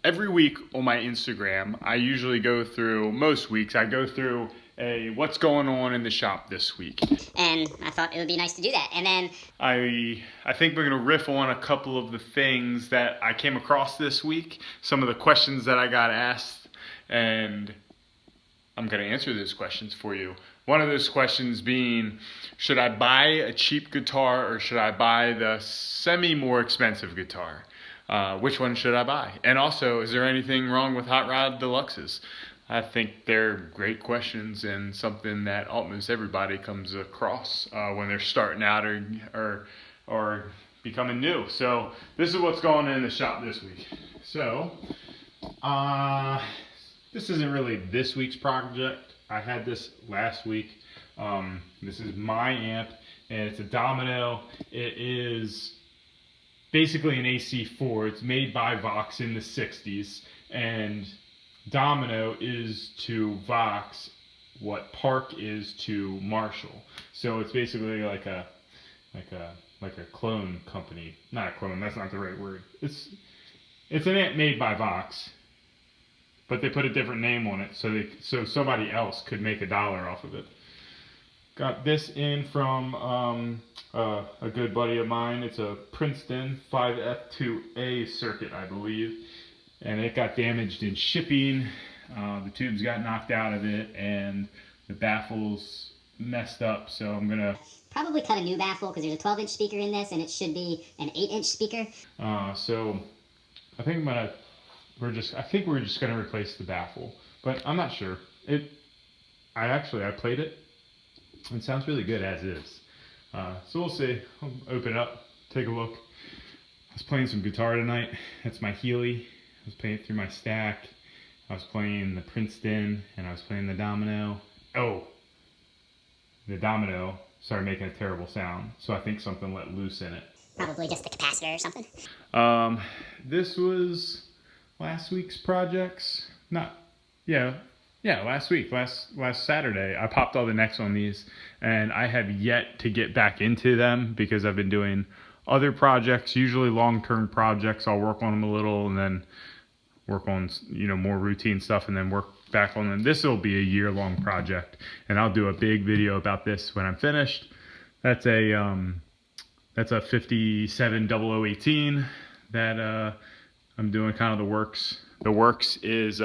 every week on my Instagram, I usually go through, most weeks, I go through a what's going on in the shop this week. And I thought it would be nice to do that. And then I think we're going to riff on a couple of the things that I came across this week, some of the questions that I got asked, and I'm going to answer those questions for you. One of those questions being, should I buy a cheap guitar or should I buy the more expensive guitar? Which one should I buy? And also, is there anything wrong with Hot Rod Deluxes? I think they're great questions and something that almost everybody comes across when they're starting out or becoming new. So this is what's going on in the shop this week. So this isn't really this week's project. I had this last week. This is my amp, and it's a Domino. It is basically an AC4. It's made by Vox in the 60s, and Domino is to Vox what Park is to Marshall. So it's basically like a clone company. Not a clone, that's not the right word. It's an amp made by Vox, but they put a different name on it so somebody else could make $1 off of it. Got this in from a good buddy of mine. It's a Princeton 5F2A circuit, I believe, and it got damaged in shipping. The tubes got knocked out of it, and the baffle's messed up. So I'm gonna probably cut a new baffle because there's a 12-inch speaker in this, and it should be an 8-inch speaker. So I think we're just gonna replace the baffle, but I'm not sure. I played it. It sounds really good as is. So we'll see. I'll open it up, take a look. I was playing some guitar tonight. That's my Healy. I was playing it through my stack. I was playing the Princeton and I was playing the Domino. Oh, the Domino started making a terrible sound, so I think something let loose in it. Probably just the capacitor or something. This was last week's projects. Last week, last Saturday, I popped all the necks on these, and I have yet to get back into them because I've been doing other projects, usually long-term projects. I'll work on them a little and then work on more routine stuff and then work back on them. This will be a year-long project, and I'll do a big video about this when I'm finished. That's a 570018 that I'm doing kind of the works. The works is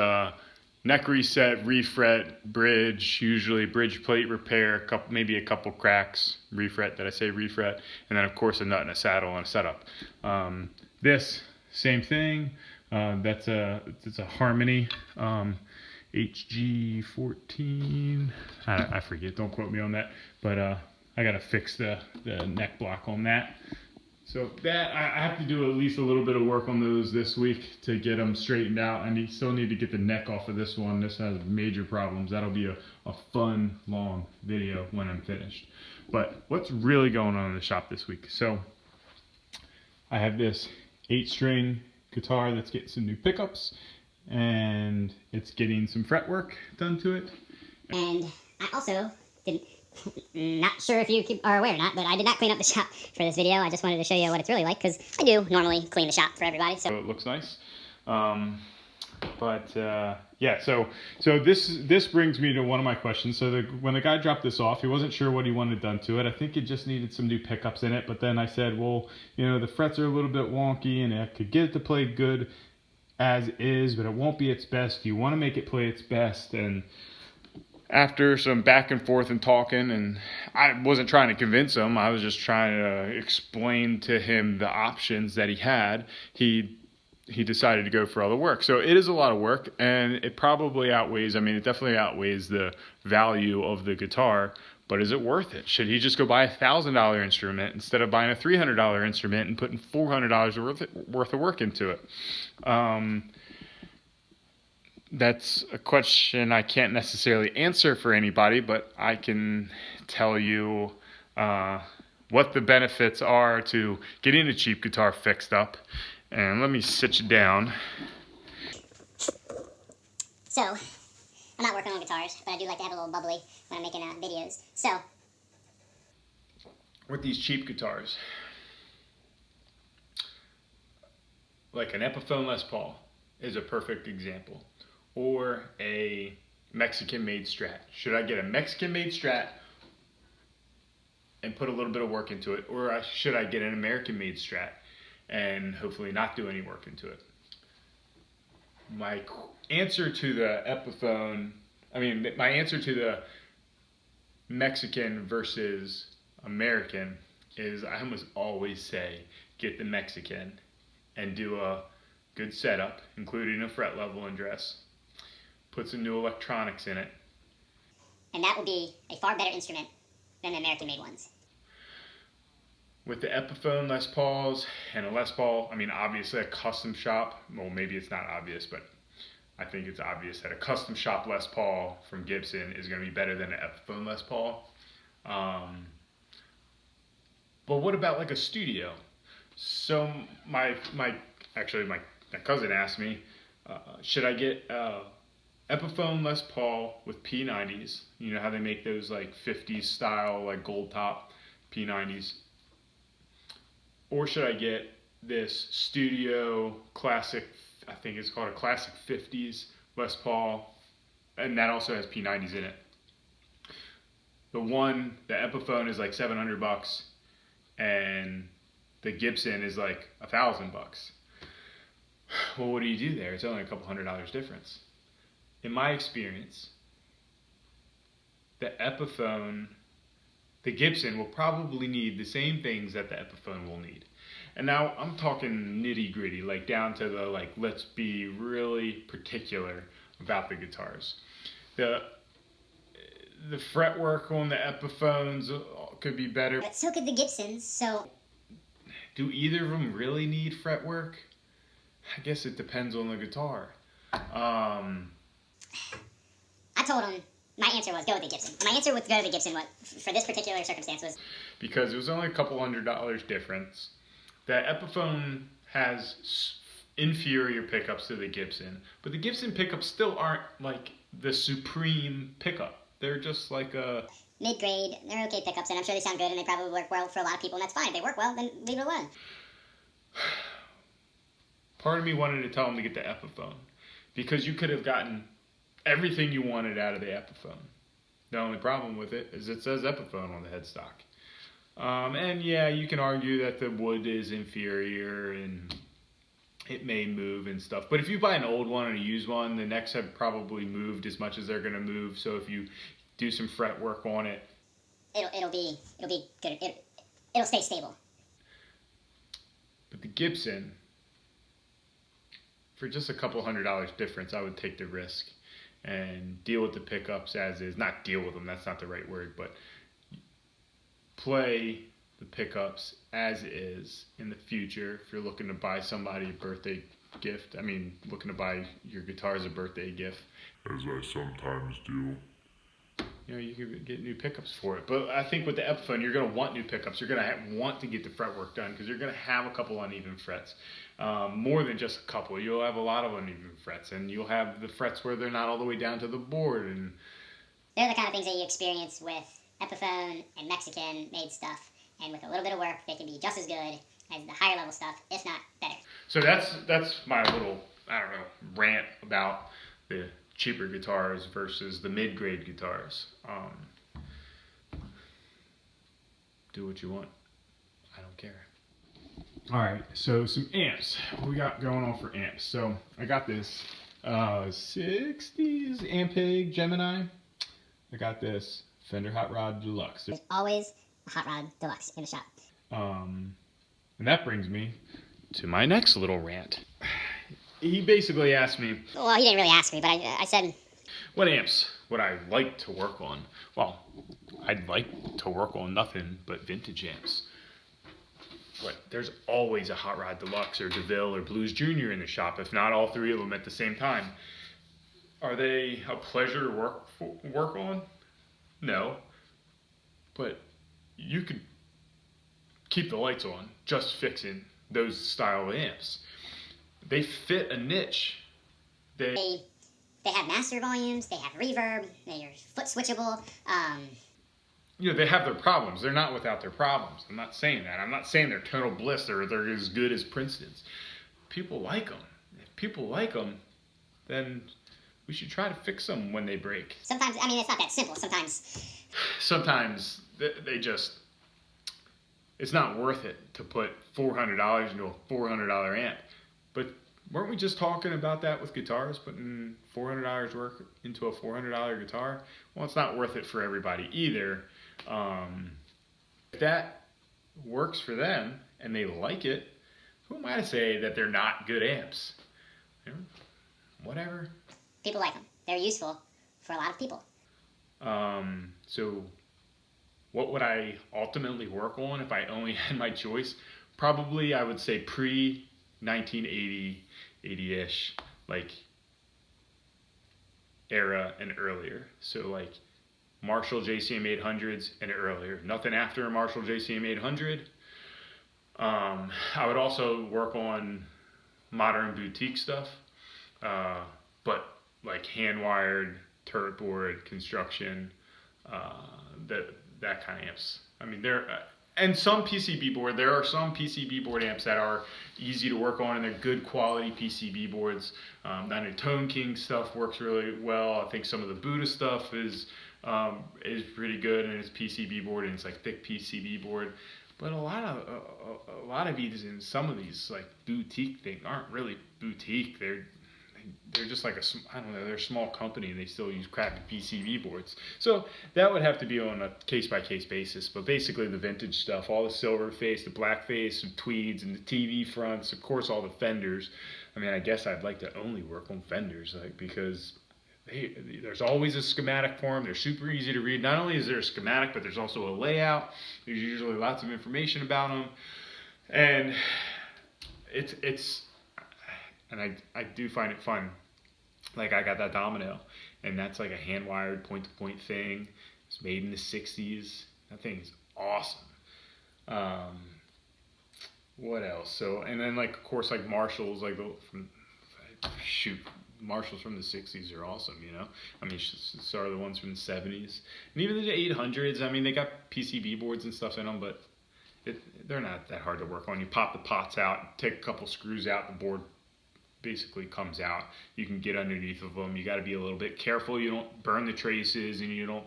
neck reset, refret, bridge, usually bridge plate repair, maybe a couple cracks, refret, did I say refret? And then of course a nut and a saddle and a setup. This, same thing, it's a Harmony HG14, I forget, don't quote me on that, but I gotta fix the neck block on that. So that, I have to do at least a little bit of work on those this week to get them straightened out. I still need to get the neck off of this one. This has major problems. That'll be a fun, long video when I'm finished. But what's really going on in the shop this week? So I have this 8-string guitar that's getting some new pickups, and it's getting some fretwork done to it. And I also not sure if you are aware or not, but I did not clean up the shop for this video. I just wanted to show you what it's really like, because I do normally clean the shop for everybody. So it looks nice. So this brings me to one of my questions. So when the guy dropped this off, he wasn't sure what he wanted done to it. I think it just needed some new pickups in it. But then I said, well, the frets are a little bit wonky, and I could get it to play good as is, but it won't be its best. You want to make it play its best. And after some back and forth and talking, and I wasn't trying to convince him, I was just trying to explain to him the options that he had, he decided to go for all the work. So it is a lot of work, and it probably outweighs, it definitely outweighs the value of the guitar, but is it worth it? Should he just go buy a $1,000 instrument instead of buying a $300 instrument and putting $400 worth of work into it? That's a question I can't necessarily answer for anybody, but I can tell you what the benefits are to getting a cheap guitar fixed up. And let me sit you down. So, I'm not working on guitars, but I do like to have a little bubbly when I'm making videos. So, with these cheap guitars, like an Epiphone Les Paul, is a perfect example. Or a Mexican-made Strat. Should I get a Mexican-made Strat and put a little bit of work into it, or should I get an American-made Strat and hopefully not do any work into it? My answer to the my answer to the Mexican versus American is I almost always say get the Mexican and do a good setup, including a fret level and dress. Put some new electronics in it. And that will be a far better instrument than the American-made ones. With the Epiphone Les Pauls and a Les Paul, obviously a custom shop, well, maybe it's not obvious, but I think it's obvious that a custom shop Les Paul from Gibson is going to be better than an Epiphone Les Paul. But what about like a studio? So my cousin asked me, should I get Epiphone Les Paul with P90s? You know how they make those like 50s style like gold top P90s? Or should I get this studio classic, I think it's called a classic 50s Les Paul, and that also has P90s in it. The Epiphone is like $700, and the Gibson is like $1,000. Well, what do you do there? It's only a couple $100 difference. In my experience, the Gibson will probably need the same things that the Epiphone will need. And now I'm talking nitty gritty, like down to the let's be really particular about the guitars. The fretwork on the Epiphones could be better. But so could the Gibsons, so... Do either of them really need fretwork? I guess it depends on the guitar. I told him my answer was go with the Gibson. My answer with go to the Gibson for this particular circumstance was... Because it was only a couple $100 difference. The Epiphone has inferior pickups to the Gibson, but the Gibson pickups still aren't like the supreme pickup. They're just like a... mid-grade. They're okay pickups, and I'm sure they sound good, and they probably work well for a lot of people, and that's fine. If they work well, then leave it alone. Part of me wanted to tell him to get the Epiphone, because you could have gotten everything you wanted out of the Epiphone. The only problem with it is it says Epiphone on the headstock. And yeah, you can argue that the wood is inferior and it may move and stuff. But if you buy an old one and a used one, the necks have probably moved as much as they're going to move. So if you do some fret work on it, it'll be good. It'll stay stable. But the Gibson, for just a couple $100 difference, I would take the risk and deal with the pickups as is. Not deal with them, that's not the right word, but play the pickups as is in the future if you're looking to buy somebody a birthday gift. Looking to buy your guitar as a birthday gift. As I sometimes do. You could get new pickups for it. But I think with the Epiphone, you're going to want new pickups. You're going to want to get the fretwork done because you're going to have a couple uneven frets. More than just a couple. You'll have a lot of uneven frets, and you'll have the frets where they're not all the way down to the board. And they're the kind of things that you experience with Epiphone and Mexican-made stuff. And with a little bit of work, they can be just as good as the higher level stuff, if not better. So that's my little, rant about the cheaper guitars versus the mid-grade guitars. Do what you want. I don't care. All right, so some amps. What we got going on for amps? So I got this 60s Ampeg Gemini. I got this Fender Hot Rod Deluxe. There's always a Hot Rod Deluxe in the shop. And that brings me to my next little rant. He basically asked me... Well, he didn't really ask me, but I said... What amps would I like to work on? Well, I'd like to work on nothing but vintage amps. But there's always a Hot Rod Deluxe or DeVille or Blues Jr. in the shop, if not all three of them at the same time. Are they a pleasure to work on? No. But you could keep the lights on just fixing those style of amps. They fit a niche. They have master volumes, they have reverb, they're foot switchable. They have their problems. They're not without their problems. I'm not saying that. I'm not saying they're total bliss or they're as good as Princeton's. People like them. if people like them, then we should try to fix them when they break. Sometimes, I mean, it's not that simple. Sometimes they just, it's not worth it to put $400 into a $400 amp. But weren't we just talking about that with guitars, putting $400 work into a $400 guitar? Well, it's not worth it for everybody either. If that works for them and they like it, who am I to say that they're not good amps? You know, whatever. People like them. They're useful for a lot of people. So what would I ultimately work on if I only had my choice? Probably I would say pre-1980, 80-ish, like era and earlier. So like Marshall JCM 800s and earlier. Nothing after a Marshall JCM 800. I would also work on modern boutique stuff, but like hand-wired, turret board, construction, that kind of amps. I mean, and some PCB board. There are some PCB board amps that are easy to work on, and they're good quality PCB boards. I know Tone King stuff works really well. I think some of the Buddha stuff is pretty good, and it's PCB board, and it's like thick PCB board. But a lot of these, and some of these like boutique things aren't really boutique. They're just like I don't know, they're a small company and they still use crappy PCB boards. So that would have to be on a case-by-case basis. But basically the vintage stuff, all the silver face, the black face, the tweeds, and the TV fronts, of course all the fenders. I mean, I guess I'd like to only work on fenders, like, because there's always a schematic for them. They're super easy to read. Not only is there a schematic, but there's also a layout. There's usually lots of information about them. And and I do find it fun. Like I got that Domino, and that's like a hand-wired point-to-point thing. It's made in the 60s. That thing is awesome. What else? So, and then like, of course, like Marshalls, like Marshalls from the 60s are awesome, you know? I mean, so are the ones from the 70s. And even the 800s, I mean, they got PCB boards and stuff in them, but they're not that hard to work on. You pop the pots out, take a couple screws out, the board basically comes out. You can get underneath of them. You got to be a little bit careful you don't burn the traces and you don't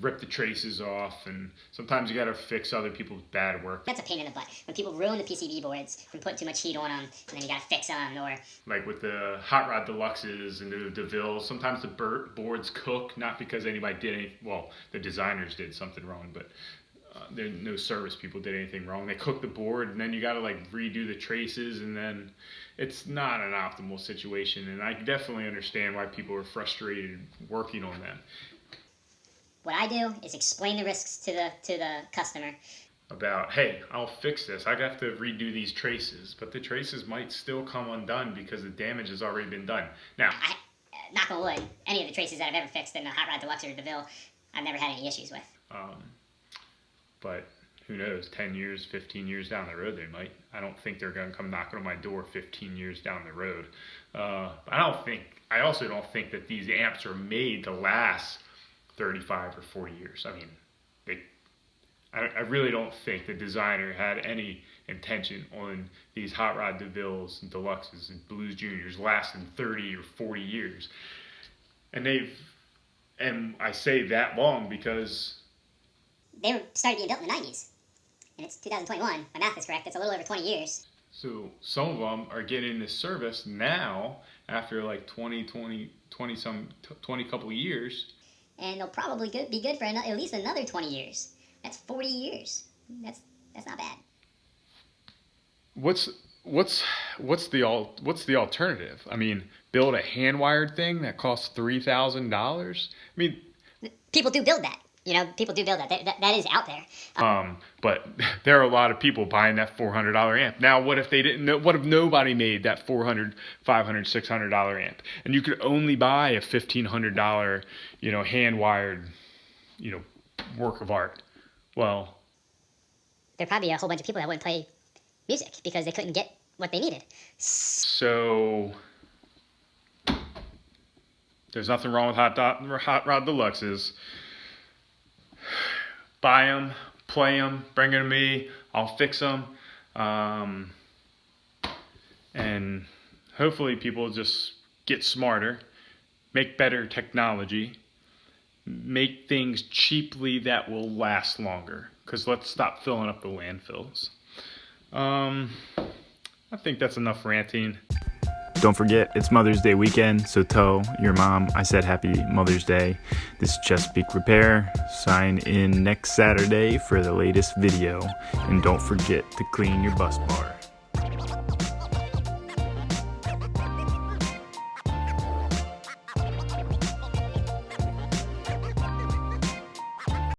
rip the traces off, and sometimes you got to fix other people's bad work. That's a pain in the butt. When people ruin the PCB boards from putting too much heat on them, and then you got to fix them, or... Like with the Hot Rod Deluxes and the DeVilles, sometimes the boards cook, not because anybody did anything, well, the designers did something wrong, but no service people did anything wrong. They cooked the board, and then you got to like redo the traces, and then it's not an optimal situation, and I definitely understand why people are frustrated working on them. What I do is explain the risks to the customer. About, hey, I'll fix this. I have to redo these traces, but the traces might still come undone because the damage has already been done. Now, knock on wood, any of the traces that I've ever fixed in the Hot Rod Deluxe or DeVille, I've never had any issues with. But who knows, 10 years, 15 years down the road they might. I don't think they're going to come knocking on my door 15 years down the road. I also don't think that these amps are made to last 35 or 40 years. I mean, I really don't think the designer had any intention on these Hot Rod DeVilles and Deluxes and Blues Juniors lasting 30 or 40 years. And I say that long because they were started being built in the 90s. And it's 2021. My math is correct. It's a little over 20 years. So some of them are getting into service now after like 20 couple of years. And they'll probably be good for at least another 20 years. That's 40 years. That's not bad. What's the alternative? I mean, build a hand-wired thing that costs $3,000? I mean, people do build that. You know, people do build that. That is out there. But there are a lot of people buying that $400 amp. Now, what if they didn't know? What if nobody made that $400, $500, $600 amp, and you could only buy a $1,500, hand-wired, work of art? Well, there'd probably be a whole bunch of people that wouldn't play music because they couldn't get what they needed. So there's nothing wrong with Hot Rod Deluxes. Buy them, play them, bring them to me. I'll fix them, and hopefully people just get smarter, make better technology, make things cheaply that will last longer. Because let's stop filling up the landfills. I think that's enough ranting. Don't forget, it's Mother's Day weekend, so tell your mom I said Happy Mother's Day. This is Chesapeake Repair. Sign in next Saturday for the latest video. And don't forget to clean your bus bar.